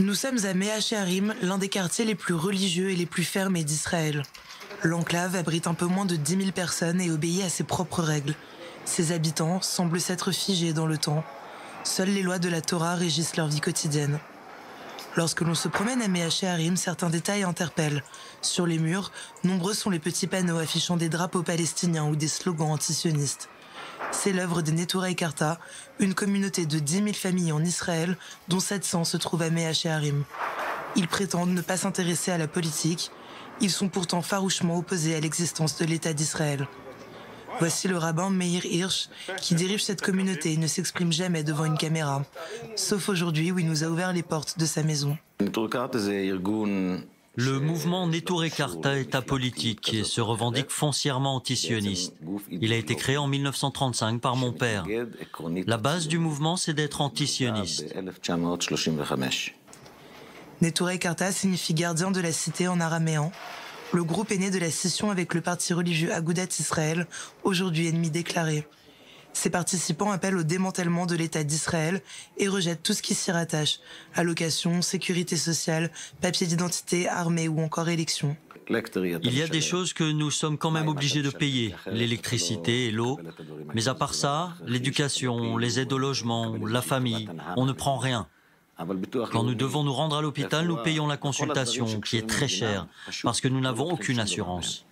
Nous sommes à Mea Shearim, l'un des quartiers les plus religieux et les plus fermés d'Israël. L'enclave abrite un peu moins de 10 000 personnes et obéit à ses propres règles. Ses habitants semblent s'être figés dans le temps. Seules les lois de la Torah régissent leur vie quotidienne. Lorsque l'on se promène à Mea Shearim, certains détails interpellent. Sur les murs, nombreux sont les petits panneaux affichant des drapeaux palestiniens ou des slogans antisionistes. C'est l'œuvre des Neturei Karta, une communauté de 10 000 familles en Israël, dont 700 se trouvent à Mea Shearim. Ils prétendent ne pas s'intéresser à la politique. Ils sont pourtant farouchement opposés à l'existence de l'État d'Israël. Voici le rabbin Meir Hirsch, qui dirige cette communauté et ne s'exprime jamais devant une caméra. Sauf aujourd'hui où il nous a ouvert les portes de sa maison. Le mouvement Neturei Karta est apolitique et se revendique foncièrement antisioniste. Il a été créé en 1935 par mon père. La base du mouvement, c'est d'être antisioniste. Neturei Karta signifie gardien de la cité en araméen. Le groupe est né de la scission avec le parti religieux Agudat Israël, aujourd'hui ennemi déclaré. Ses participants appellent au démantèlement de l'État d'Israël et rejettent tout ce qui s'y rattache, allocations, sécurité sociale, papier d'identité, armée ou encore élections. Il y a des choses que nous sommes quand même obligés de payer, l'électricité et l'eau. Mais à part ça, l'éducation, les aides au logement, la famille, on ne prend rien. Quand nous devons nous rendre à l'hôpital, nous payons la consultation, qui est très chère, parce que nous n'avons aucune assurance.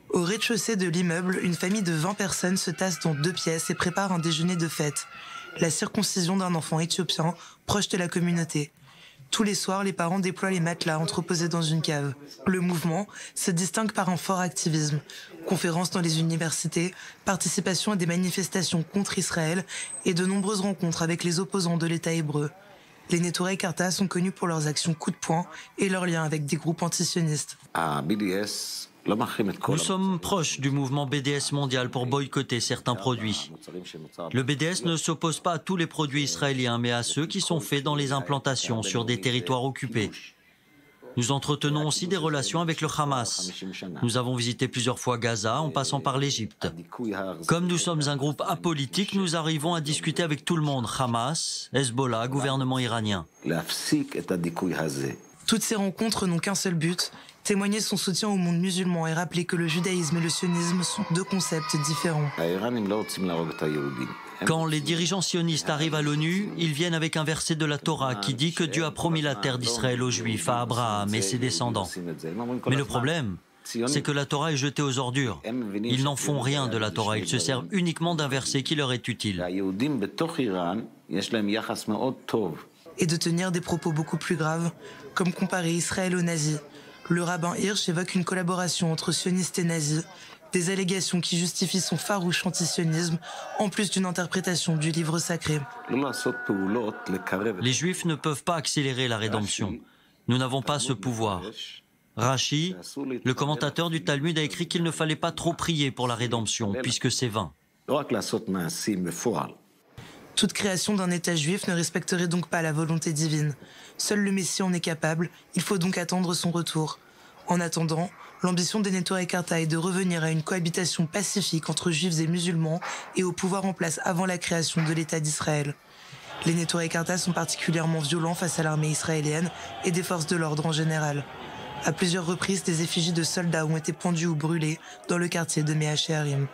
Au rez-de-chaussée de l'immeuble, une famille de 20 personnes se tasse dans 2 pièces et prépare un déjeuner de fête. La circoncision d'un enfant éthiopien, proche de la communauté. Tous les soirs, les parents déploient les matelas entreposés dans une cave. Le mouvement se distingue par un fort activisme. Conférences dans les universités, participation à des manifestations contre Israël et de nombreuses rencontres avec les opposants de l'État hébreu. Les Neturei Karta sont connus pour leurs actions coup de poing et leurs liens avec des groupes antisionistes. Nous sommes proches du mouvement BDS mondial pour boycotter certains produits. Le BDS ne s'oppose pas à tous les produits israéliens, mais à ceux qui sont faits dans les implantations sur des territoires occupés. Nous entretenons aussi des relations avec le Hamas. Nous avons visité plusieurs fois Gaza en passant par l'Égypte. Comme nous sommes un groupe apolitique, nous arrivons à discuter avec tout le monde, Hamas, Hezbollah, gouvernement iranien. Toutes ces rencontres n'ont qu'un seul but, témoigner son soutien au monde musulman et rappeler que le judaïsme et le sionisme sont 2 concepts différents. Quand les dirigeants sionistes arrivent à l'ONU, ils viennent avec un verset de la Torah qui dit que Dieu a promis la terre d'Israël aux Juifs, à Abraham et ses descendants. Mais le problème, c'est que la Torah est jetée aux ordures. Ils n'en font rien de la Torah, ils se servent uniquement d'un verset qui leur est utile. Et de tenir des propos beaucoup plus graves, comme comparer Israël aux nazis. Le rabbin Hirsch évoque une collaboration entre sionistes et nazis, des allégations qui justifient son farouche antisionisme, en plus d'une interprétation du livre sacré. Les Juifs ne peuvent pas accélérer la rédemption. Nous n'avons pas ce pouvoir. Rashi, le commentateur du Talmud, a écrit qu'il ne fallait pas trop prier pour la rédemption, puisque c'est vain. Toute création d'un État juif ne respecterait donc pas la volonté divine. Seul le Messie en est capable, il faut donc attendre son retour. En attendant, l'ambition des Neturei Karta est de revenir à une cohabitation pacifique entre juifs et musulmans et au pouvoir en place avant la création de l'État d'Israël. Les Neturei Karta sont particulièrement violents face à l'armée israélienne et des forces de l'ordre en général. À plusieurs reprises, des effigies de soldats ont été pendues ou brûlées dans le quartier de Mea Shearim.